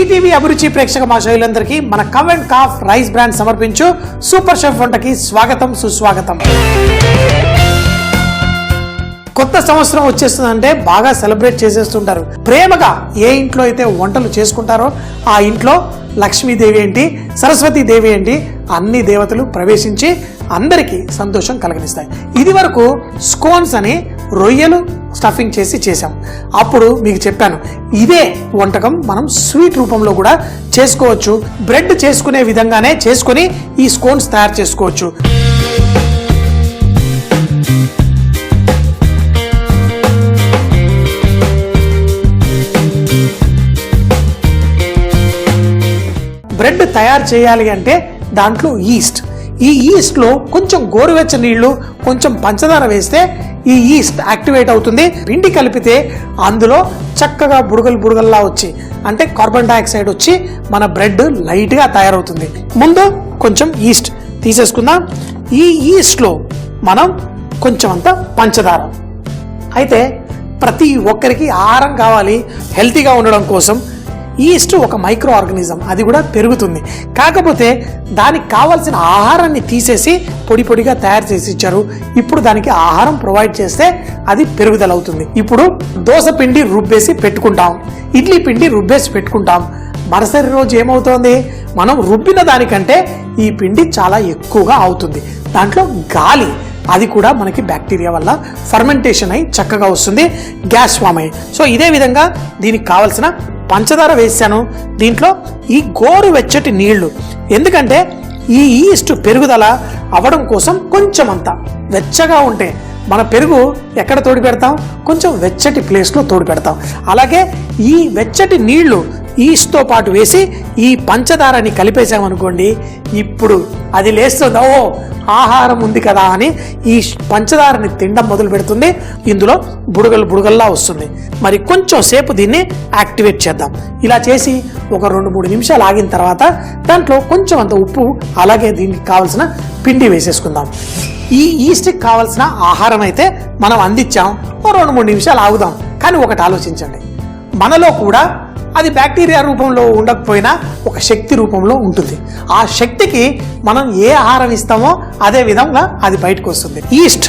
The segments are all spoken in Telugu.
ఈటీవీ అభిరుచి ప్రేక్షక మహాశయులందరికీ మన cow and calf rice brand సమర్పించు సూపర్ షెఫ్ వంటకి స్వాగతం సుస్వాగతం. కొత్త సంవత్సరం వచ్చేస్తుందంటే బాగా సెలబ్రేట్ చేసేస్తుంటారు. ప్రేమగా ఏ ఇంట్లో అయితే వంటలు చేసుకుంటారో ఆ ఇంట్లో లక్ష్మీదేవి ఏంటి, సరస్వతీదేవి ఏంటి, అన్ని దేవతలు ప్రవేశించి అందరికీ సంతోషం కలిగిస్తాయి. ఇది వరకు స్కోన్స్ అని రొయ్యలు స్టఫింగ్ చేసాం. అప్పుడు మీకు చెప్పాను ఇదే వంటకం మనం స్వీట్ రూపంలో కూడా చేసుకోవచ్చు. బ్రెడ్ చేసుకునే విధంగానే చేసుకుని ఈ స్కోన్స్ తయారు చేసుకోవచ్చు. బ్రెడ్ తయారు చేయాలి అంటే దాంట్లో ఈ ఈస్ట్లో కొంచెం గోరువెచ్చని నీళ్లు, కొంచెం పంచదార వేస్తే ఈ ఈస్ట్ యాక్టివేట్ అవుతుంది. పిండి కలిపితే అందులో చక్కగా బుడగల్లా వచ్చి అంటే కార్బన్ డైఆక్సైడ్ వచ్చి మన బ్రెడ్ లైట్గా తయారవుతుంది. ముందు కొంచెం ఈస్ట్ తీసేసుకుందాం. ఈ ఈస్ట్లో మనం కొంచెం అంత పంచదార. అయితే ప్రతి ఒక్కరికి ఆహారం కావాలి హెల్తీగా ఉండడం కోసం. ఈస్ట్ ఒక మైక్రో ఆర్గానిజం, అది కూడా పెరుగుతుంది. కాకపోతే దానికి కావాల్సిన ఆహారాన్ని తీసేసి పొడిగా తయారు చేసి ఇచ్చారు. ఇప్పుడు దానికి ఆహారం ప్రొవైడ్ చేస్తే అది పెరుగుదల అవుతుంది. ఇప్పుడు దోశ పిండి రుబ్బేసి పెట్టుకుంటాం, ఇడ్లీ పిండి రుబ్బేసి పెట్టుకుంటాం. మరుసటి రోజు ఏమవుతోంది, మనం రుబ్బిన దానికంటే ఈ పిండి చాలా ఎక్కువగా అవుతుంది. దాంట్లో గాలి, అది కూడా మనకి బ్యాక్టీరియా వల్ల ఫర్మెంటేషన్ అయి చక్కగా వస్తుంది, గ్యాస్ ఫామ్ అయ్యి. సో ఇదే విధంగా దీనికి కావాల్సిన పంచదార వేసాను. దీంట్లో ఈ గోరువెచ్చటి నీళ్లు, ఎందుకంటే ఈ ఈస్ట్ పెరుగుదల అవ్వడం కోసం కొంచెం అంత వెచ్చగా ఉంటే మన పెరుగు ఎక్కడ తోడి పెడతాం, కొంచెం వెచ్చటి ప్లేస్లో తోడి పెడతాం. అలాగే ఈ వెచ్చటి నీళ్లు ఈస్ట్తో పాటు వేసి ఈ పంచదారని కలిపేసామనుకోండి, ఇప్పుడు అది లేస్తుంది. ఓ ఆహారం ఉంది కదా అని ఈ పంచదారని తినడం మొదలు పెడుతుంది. ఇందులో బుడగల్లా వస్తుంది. మరి కొంచెం సేపు దీన్ని యాక్టివేట్ చేద్దాం. ఇలా చేసి ఒక 2-3 నిమిషాలు ఆగిన తర్వాత దాంట్లో కొంచెం అంత ఉప్పు, అలాగే దీనికి కావాల్సిన పిండి వేసేసుకుందాం. ఈ ఈస్ట్కి కావాల్సిన ఆహారం అయితే మనం అందించాం. ఓ 2-3 నిమిషాలు ఆగుదాం. కానీ ఒకటి ఆలోచించండి, మనలో కూడా అది బ్యాక్టీరియా రూపంలో ఉండకపోయినా ఒక శక్తి రూపంలో ఉంటుంది. ఆ శక్తికి మనం ఏ ఆహారం ఇస్తామో అదే విధంగా అది బయటకు వస్తుంది. ఈస్ట్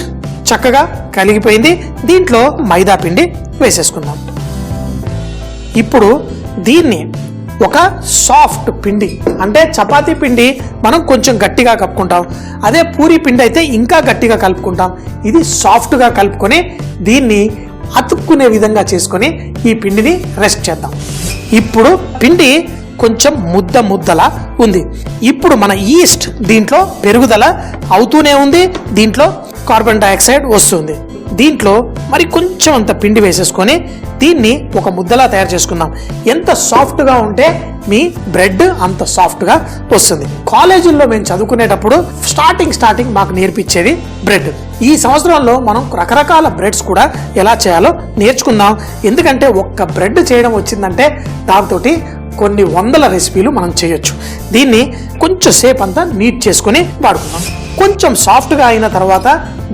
చక్కగా కలిగిపోయింది. దీంట్లో మైదా పిండి వేసేసుకుందాం. ఇప్పుడు దీన్ని ఒక సాఫ్ట్ పిండి, అంటే చపాతీ పిండి మనం కొంచెం గట్టిగా కలుపుకుంటాం, అదే పూరి పిండి అయితే ఇంకా గట్టిగా కలుపుకుంటాం. ఇది సాఫ్ట్గా కలుపుకొని దీన్ని అతుక్కునే విధంగా చేసుకొని ఈ పిండిని రెస్ట్ చేద్దాం. ఇప్పుడు పిండి కొంచెం ముద్దలా ఉంది. ఇప్పుడు మన ఈస్ట్ దీంట్లో పెరుగుదల అవుతూనే ఉంది. దీంట్లో కార్బన్ డైఆక్సైడ్ వస్తుంది. దీంట్లో మరి కొంచెం అంత పిండి వేసేసుకొని దీన్ని ఒక ముద్దలా తయారు చేసుకుందాం. ఎంత సాఫ్ట్గా ఉంటే మీ బ్రెడ్ అంత సాఫ్ట్గా వస్తుంది. కాలేజీల్లో మేము చదువుకునేటప్పుడు స్టార్టింగ్ మాకు నేర్పించేది బ్రెడ్. ఈ సంవత్సరంలో మనం రకరకాల బ్రెడ్స్ కూడా ఎలా చేయాలో నేర్చుకుందాం. ఎందుకంటే ఒక్క బ్రెడ్ చేయడం వచ్చిందంటే దాంతో కొన్ని వందల రెసిపీలు మనం చేయొచ్చు. దీన్ని కొంచెం సేపు అంతా నీట్ చేసుకుని వాడుకుందాం. కొంచెం సాఫ్ట్గా అయిన తర్వాత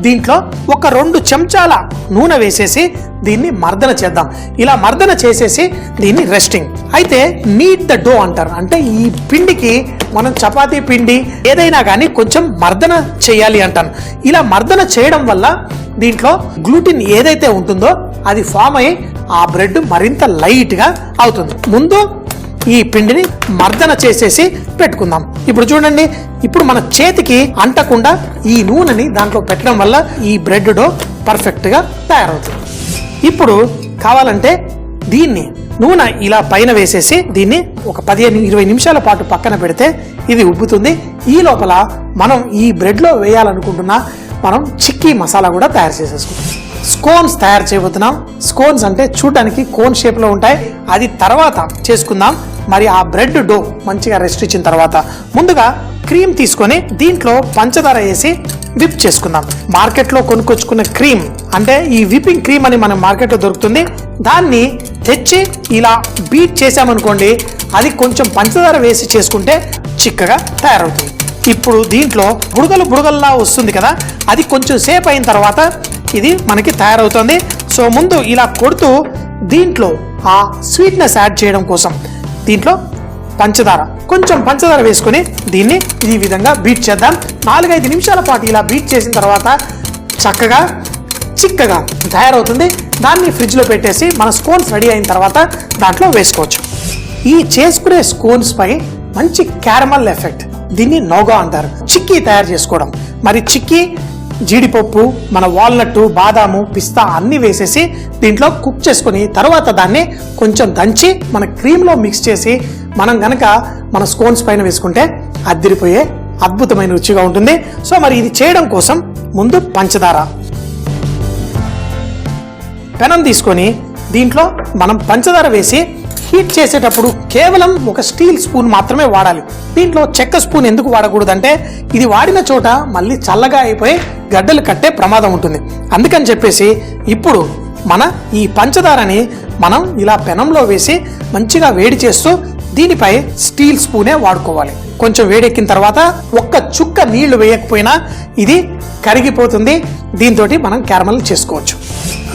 దీంట్లో ఒక 2 చెంచాల నూనె వేసేసి దీన్ని మర్దన చేద్దాం. ఇలా మర్దన చేసేసి దీన్ని రెస్టింగ్. అయితే నీట్ ద డో అంటారు, అంటే ఈ పిండికి మనం చపాతీ పిండి ఏదైనా కానీ కొంచెం మర్దన చేయాలి అంటాను. ఇలా మర్దన చేయడం వల్ల దీంట్లో గ్లూటిన్ ఏదైతే ఉంటుందో అది ఫామ్ అయ్యి ఆ బ్రెడ్ మరింత లైట్గా అవుతుంది. ముందు ఈ పిండిని మర్దన చేసేసి పెట్టుకుందాం. ఇప్పుడు చూడండి, ఇప్పుడు మన చేతికి అంటకుండా ఈ నూనెని దాంట్లో పెట్టడం వల్ల ఈ బ్రెడ్ డో పర్ఫెక్ట్గా తయారవుతుంది. ఇప్పుడు కావాలంటే దీన్ని నూనె ఇలా పైన వేసేసి దీన్ని ఒక 15-20 నిమిషాల పాటు పక్కన పెడితే ఇది ఉబ్బుతుంది. ఈ లోపల మనం ఈ బ్రెడ్లో వేయాలనుకుంటున్న మనం చిక్కీ మసాలా కూడా తయారు చేసేసుకుంటాం. స్కోన్స్ తయారు చేయబోతున్నాం. స్కోన్స్ అంటే చూడడానికి కోన్ షేప్లో ఉంటాయి, అది తర్వాత చేసుకుందాం. మరి ఆ బ్రెడ్ డో మంచిగా రెస్ట్ ఇచ్చిన తర్వాత ముందుగా క్రీమ్ తీసుకొని దీంట్లో పంచదార వేసి విప్ చేసుకుందాం. మార్కెట్లో కొనుక్కొచ్చుకున్న క్రీమ్, అంటే ఈ విప్పింగ్ క్రీమ్ అని మన మార్కెట్లో దొరుకుతుంది. దాన్ని తెచ్చి ఇలా బీట్ చేసామనుకోండి, అది కొంచెం పంచదార వేసి చేసుకుంటే చిక్కగా తయారవుతుంది. ఇప్పుడు దీంట్లో బుడగల్లా వస్తుంది కదా, అది కొంచెం సేపు అయిన తర్వాత ఇది మనకి తయారవుతుంది. సో ముందు ఇలా కొడుతూ దీంట్లో ఆ స్వీట్నెస్ యాడ్ చేయడం కోసం దీంట్లో పంచదార, కొంచెం పంచదార వేసుకొని దీన్ని ఈ విధంగా బీట్ చేద్దాం. 4-5 నిమిషాల పాటు ఇలా బీట్ చేసిన తర్వాత చక్కగా చిక్కగా తయారవుతుంది. దాన్ని ఫ్రిడ్జ్లో పెట్టేసి మన స్కోన్స్ రెడీ అయిన తర్వాత దాంట్లో వేసుకోవచ్చు. ఈ చేసుకునే స్కోన్స్ పై మంచి క్యారమల్ ఎఫెక్ట్, దీన్ని నోగా అంటారు. చిక్కీ తయారు చేసుకోవడం, మరి చిక్కీ జీడిపప్పు, మన వాల్నట్, బాదాము, పిస్తా అన్ని వేసేసి దీంట్లో కుక్ చేసుకుని తర్వాత దాన్ని కొంచెం దంచి మన క్రీమ్లో మిక్స్ చేసి మనం గనక మన స్కోన్స్ పైన వేసుకుంటే అద్దిరిపోయే అద్భుతమైన రుచిగా ఉంటుంది. సో మరి ఇది చేయడం కోసం ముందు పంచదార పెనం తీసుకొని దీంట్లో మనం పంచదార వేసి హీట్ చేసేటప్పుడు కేవలం ఒక స్టీల్ స్పూన్ మాత్రమే వాడాలి. దీంట్లో చెక్క స్పూన్ ఎందుకు వాడకూడదంటే ఇది వాడిన చోట మళ్ళీ చల్లగా అయిపోయి గడ్డలు కట్టే ప్రమాదం ఉంటుంది. అందుకని చెప్పేసి ఇప్పుడు మన ఈ పంచదారని మనం ఇలా పెనంలో వేసి మంచిగా వేడి చేస్తూ దీనిపై స్టీల్ స్పూనే వాడుకోవాలి. కొంచెం వేడెక్కిన తర్వాత ఒక్క చుక్క నీళ్లు వేయకపోయినా ఇది కరిగిపోతుంది. దీంతో మనం క్యారమల్ చేసుకోవచ్చు.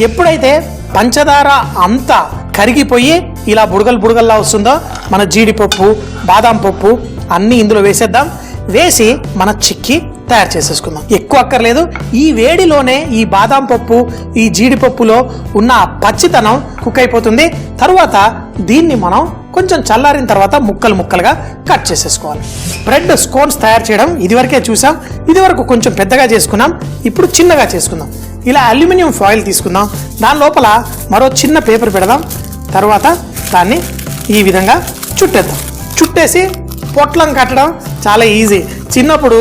ఎప్పుడైతే పంచదార అంతా కరిగిపోయి ఇలా బుడగల్లా వస్తుందో మన జీడిపప్పు, బాదాం పప్పు అన్నీ ఇందులో వేసేద్దాం. వేసి మన చిక్కీ తయారు చేసేసుకుందాం. ఎక్కువ అక్కర్లేదు. ఈ వేడిలోనే ఈ బాదాం పప్పు, ఈ జీడిపప్పులో ఉన్న పచ్చితనం కుక్ అయిపోతుంది. తరువాత దీన్ని మనం కొంచెం చల్లారిన తర్వాత ముక్కలుగా కట్ చేసేసుకోవాలి. బ్రెడ్ స్కోన్స్ తయారు చేయడం ఇదివరకే చూసాం. ఇదివరకు కొంచెం పెద్దగా చేసుకున్నాం, ఇప్పుడు చిన్నగా చేసుకుందాం. ఇలా అల్యూమినియం ఫాయిల్ తీసుకుందాం. దాని లోపల మరో చిన్న పేపర్ పెడదాం. తర్వాత దాన్ని ఈ విధంగా చుట్టేద్దాం. చుట్టేసి పొట్లం కట్టడం చాలా ఈజీ. చిన్నప్పుడు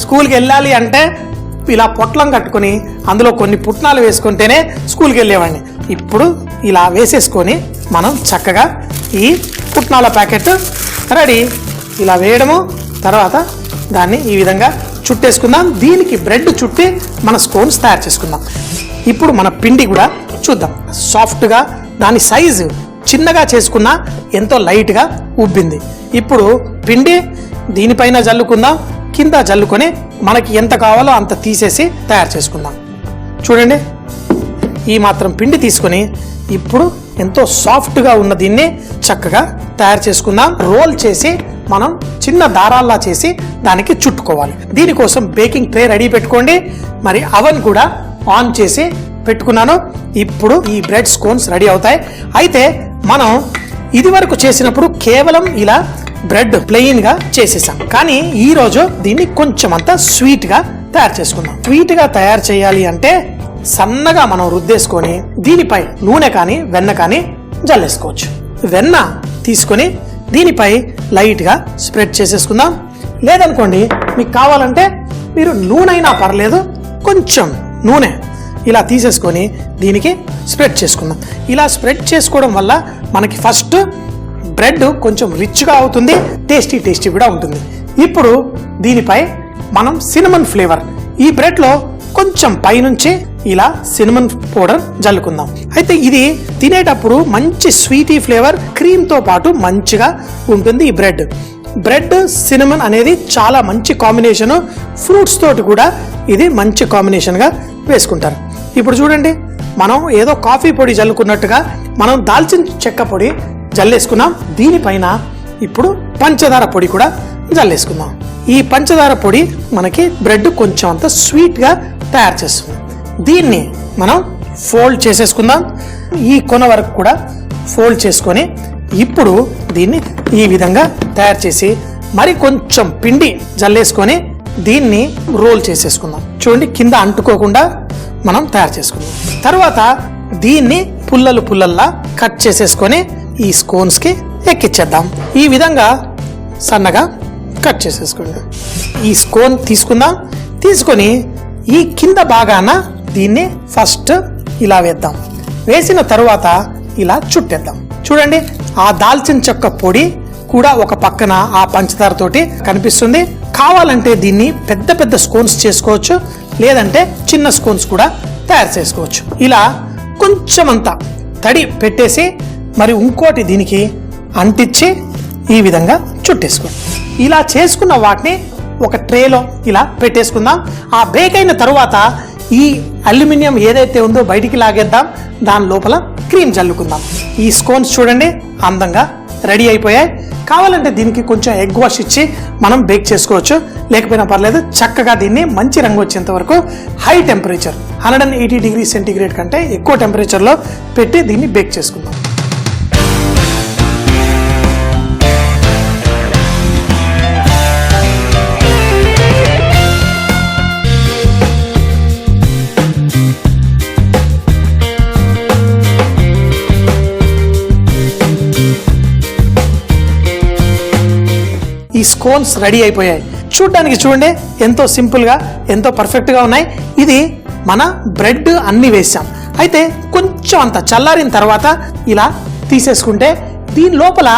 స్కూల్కి వెళ్ళాలి అంటే ఇలా పొట్లం కట్టుకొని అందులో కొన్ని పుట్నాలు వేసుకుంటేనే స్కూల్కి వెళ్ళేవాడిని. ఇప్పుడు ఇలా వేసేసుకొని మనం చక్కగా ఈ పుట్నాల ప్యాకెట్ రెడీ. ఇలా వేయడము, తర్వాత దాన్ని ఈ విధంగా చుట్టేసుకుందాం. దీనికి బ్రెడ్ చుట్టి మన స్కోన్స్ తయారు చేసుకుందాం. ఇప్పుడు మన పిండి కూడా చూద్దాం. సాఫ్ట్గా, దాని సైజు చిన్నగా చేసుకున్నా ఎంతో లైట్గా ఉబ్బింది. ఇప్పుడు పిండి దీనిపైన జల్లుకుందాం. కింద జల్లుకొని మనకి ఎంత కావాలో అంత తీసేసి తయారు చేసుకుందాం. చూడండి, ఈ మాత్రం పిండి తీసుకొని ఇప్పుడు ఎంతో సాఫ్ట్గా ఉన్న దీన్ని చక్కగా తయారు చేసుకుందాం. రోల్ చేసి మనం చిన్న దారాల్లా చేసి దానికి చుట్టుకోవాలి. దీనికోసం బేకింగ్ ట్రే రెడీ పెట్టుకోండి. మరి అవన్ కూడా ఆన్ చేసి పెట్టుకున్నాను. ఇప్పుడు ఈ బ్రెడ్ స్కోన్స్ రెడీ అవుతాయి. అయితే మనం ఇది వరకు చేసినప్పుడు కేవలం ఇలా బ్రెడ్ ప్లెయిన్ గా చేసేసాం. కానీ ఈ రోజు దీన్ని కొంచెం అంతా స్వీట్ గా తయారు చేసుకుందాం. స్వీట్ గా తయారు చేయాలి అంటే సన్నగా మనం రుద్దేసుకొని దీనిపై నూనె కానీ వెన్న కానీ జల్లేసుకోవచ్చు. వెన్న తీసుకొని దీనిపై లైట్ గా స్ప్రెడ్ చేసేసుకుందాం. లేదనుకోండి, మీకు కావాలంటే మీరు నూనె అయినా పర్లేదు, కొంచెం నూనె ఇలా తీసేసుకొని దీనికి స్ప్రెడ్ చేసుకుందాం. ఇలా స్ప్రెడ్ చేసుకోవడం వల్ల మనకి ఫస్ట్ బ్రెడ్ కొంచెం రిచ్గా అవుతుంది, టేస్టీ కూడా ఉంటుంది. ఇప్పుడు దీనిపై మనం సినమన్ ఫ్లేవర్, ఈ బ్రెడ్లో కొంచెం పైనుంచి ఇలా సినమన్ పౌడర్ జల్లుకుందాం. అయితే ఇది తినేటప్పుడు మంచి స్వీటీ ఫ్లేవర్, క్రీమ్తో పాటు మంచిగా ఉంటుంది. ఈ బ్రెడ్ సినమన్ అనేది చాలా మంచి కాంబినేషను. ఫ్రూట్స్ తోటి కూడా ఇది మంచి కాంబినేషన్గా వేసుకుంటారు. ఇప్పుడు చూడండి, మనం ఏదో కాఫీ పొడి జల్లుకున్నట్టుగా మనం దాల్చిన చెక్క పొడి జల్లేసుకున్నాం. దీనిపైన ఇప్పుడు పంచదార పొడి కూడా జల్లేసుకుందాం. ఈ పంచదార పొడి మనకి బ్రెడ్ కొంచెం అంత స్వీట్గా తయారు చేస్తుంది. దీన్ని మనం ఫోల్డ్ చేసేసుకుందాం. ఈ కొన వరకు కూడా ఫోల్డ్ చేసుకొని ఇప్పుడు దీన్ని ఈ విధంగా తయారు చేసి మరి కొంచెం పిండి జల్లేసుకొని దీన్ని రోల్ చేసేసుకుందాం. చూడండి, కింద అంటుకోకుండా మనం తయారు చేసుకుందాం. తర్వాత దీన్ని పుల్లల్లా కట్ చేసేసుకొని ఈ స్కోన్స్ కి ఎక్కిచ్చేద్దాం. ఈ విధంగా సన్నగా కట్ చేసేసుకుందాం. ఈ స్కోన్ తీసుకుందాం. తీసుకొని ఈ కింద భాగాన దీన్ని ఫస్ట్ ఇలా వేద్దాం. వేసిన తరువాత ఇలా చుట్టేద్దాం. చూడండి, ఆ దాల్చిన చెక్క పొడి కూడా ఒక పక్కన ఆ పంచదార తోటి కనిపిస్తుంది. కావాలంటే దీన్ని పెద్ద స్కోన్స్ చేసుకోవచ్చు, లేదంటే చిన్న స్కోన్స్ కూడా తయారు చేసుకోవచ్చు. ఇలా కొంచెం అంతా తడి పెట్టేసి మరి ఇంకోటి దీనికి అంటించి ఈ విధంగా చుట్టేసుకోండి. ఇలా చేసుకున్న వాటిని ఒక ట్రేలో ఇలా పెట్టేసుకుందాం. ఆ బేక్ అయిన తరువాత ఈ అల్యూమినియం ఏదైతే ఉందో బయటికి లాగేద్దాం. దాని లోపల క్రీమ్ జల్లుకుందాం. ఈ స్కోన్స్ చూడండి అందంగా రెడీ అయిపోయాయి. కావాలంటే దీనికి కొంచెం ఎగ్ వాష్ ఇచ్చి మనం బేక్ చేసుకోవచ్చు, లేకపోయినా పర్లేదు. చక్కగా దీన్ని మంచి రంగు వచ్చేంత వరకు హై టెంపరేచర్ 180 డిగ్రీ సెంటీగ్రేడ్ కంటే ఎక్కువ టెంపరేచర్లో పెట్టి దీన్ని బేక్ చేసుకుందాం. ఈ స్కోన్స్ రెడీ అయిపోయాయి. చూడ్డానికి చూడండి ఎంతో సింపుల్గా ఎంతో పర్ఫెక్ట్గా ఉన్నాయి. ఇది మన బ్రెడ్ అన్ని వేసాం. అయితే కొంచెం అంత చల్లారిన తర్వాత ఇలా తీసేసుకుంటే దీని లోపల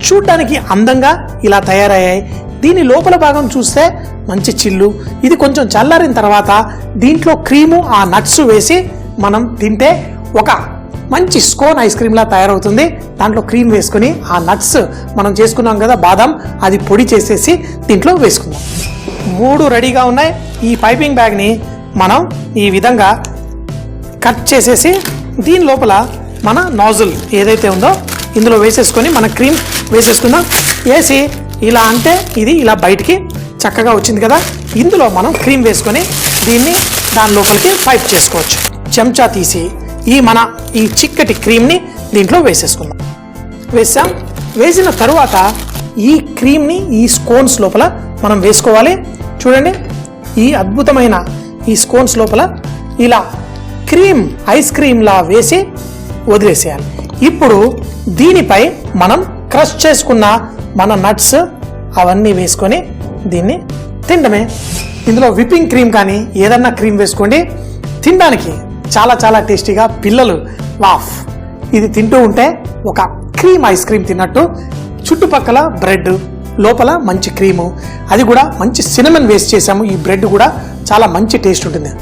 చూడ్డానికి అందంగా ఇలా తయారయ్యాయి. దీని లోపల భాగం చూస్తే మంచి చిల్లు. ఇది కొంచెం చల్లారిన తర్వాత దీంట్లో క్రీము ఆ నట్స్ వేసి మనం తింటే ఒక మంచి స్కోన్ ఐస్ క్రీమ్ లా తయారవుతుంది. దాంట్లో క్రీమ్ వేసుకుని ఆ నట్స్ మనం చేసుకున్నాం కదా బాదం, అది పొడి చేసేసి దీంట్లో వేసుకుందాం. 3 రెడీగా ఉన్నాయి. ఈ పైపింగ్ బ్యాగ్ని మనం ఈ విధంగా కట్ చేసేసి దీని లోపల మన నాజిల్ ఏదైతే ఉందో ఇందులో వేసేసుకొని మన క్రీమ్ వేసేసుకుందాం. వేసి ఇలా అంటే ఇది ఇలా బయటికి చక్కగా వచ్చింది కదా. ఇందులో మనం క్రీమ్ వేసుకొని దీన్ని దాని లోపలికి పైప్ చేసుకోవచ్చు. చెంచా తీసి ఈ చిక్కటి క్రీమ్ని దీంట్లో వేసేసుకుందాం. వేసిన తరువాత ఈ క్రీమ్ని ఈ స్కోన్స్ లోపల మనం వేసుకోవాలి. చూడండి ఈ అద్భుతమైన ఈ స్కోన్స్ లోపల ఇలా క్రీమ్ ఐస్ క్రీమ్ లా వేసి వదిలేసేయాలి. ఇప్పుడు దీనిపై మనం క్రష్ చేసుకున్న మన నట్స్ అవన్నీ వేసుకొని దీన్ని తినడమే. ఇందులో విప్పింగ్ క్రీమ్ కానీ ఏదన్నా క్రీమ్ వేసుకోండి. తినడానికి చాలా చాలా టేస్టీగా పిల్లలు వాఫ్ ఇది తింటూ ఉంటే ఒక క్రీమ్ ఐస్ క్రీమ్ తిన్నట్టు. చుట్టుపక్కల బ్రెడ్, లోపల మంచి క్రీము, అది కూడా మంచి సినమన్ వేస్ట్ చేసాము. ఈ బ్రెడ్ కూడా చాలా మంచి టేస్ట్ ఉంటుంది.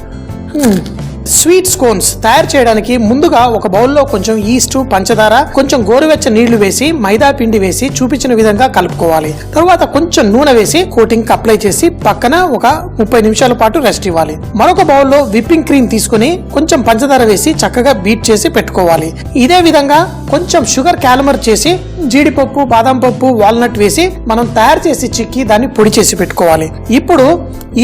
స్వీట్ స్కోన్స్ తయారు చేయడానికి ముందుగా ఒక బౌల్లో కొంచెం ఈస్ట్, పంచదార, కొంచెం గోరువెచ్చ నీళ్లు వేసి మైదా పిండి వేసి చూపించిన విధంగా కలుపుకోవాలి. తర్వాత కొంచెం నూనె వేసి కోటింగ్ అప్లై చేసి పక్కన ఒక 30 నిమిషాల పాటు రెస్ట్ ఇవ్వాలి. మరొక బౌల్లో విప్పింగ్ క్రీమ్ తీసుకుని కొంచెం పంచదార వేసి చక్కగా బీట్ చేసి పెట్టుకోవాలి. ఇదే విధంగా కొంచెం షుగర్ క్యాలమర్ చేసి జీడిపప్పు, బాదం పప్పు, వాల్నట్ వేసి మనం తయారు చేసి చిక్కి దాన్ని పొడి చేసి పెట్టుకోవాలి. ఇప్పుడు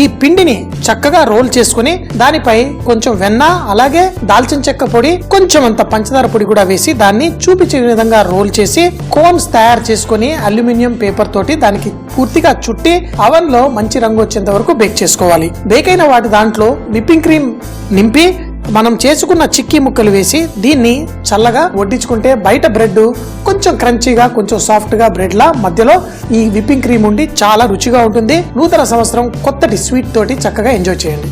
ఈ పిండిని చక్కగా రోల్ చేసుకుని దానిపై కొంచెం వెన్న, అలాగే దాల్చిన చెక్క పొడి, కొంచెం అంత పంచదార పొడి కూడా వేసి దాన్ని చూపించిన విధంగా రోల్ చేసి కోన్స్ తయారు చేసుకుని అల్యూమినియం పేపర్ తోటి దానికి పూర్తిగా చుట్టి అవన్ లో మంచి రంగు వచ్చేంత వరకు బేక్ చేసుకోవాలి. బేక్ అయిన వాటి దాంట్లో విప్పింగ్ క్రీమ్ నింపి మనం చేసుకున్న చిక్కీ ముక్కలు వేసి దీన్ని చల్లగా వడ్డించుకుంటే బయట బ్రెడ్ కొంచెం క్రంచీగా, కొంచెం సాఫ్ట్ గా బ్రెడ్ లా, మధ్యలో ఈ విప్పింగ్ క్రీమ్ ఉండి చాలా రుచిగా ఉంటుంది. నూతన సంవత్సరం కొత్తటి స్వీట్ తోటి చక్కగా ఎంజాయ్ చేయండి.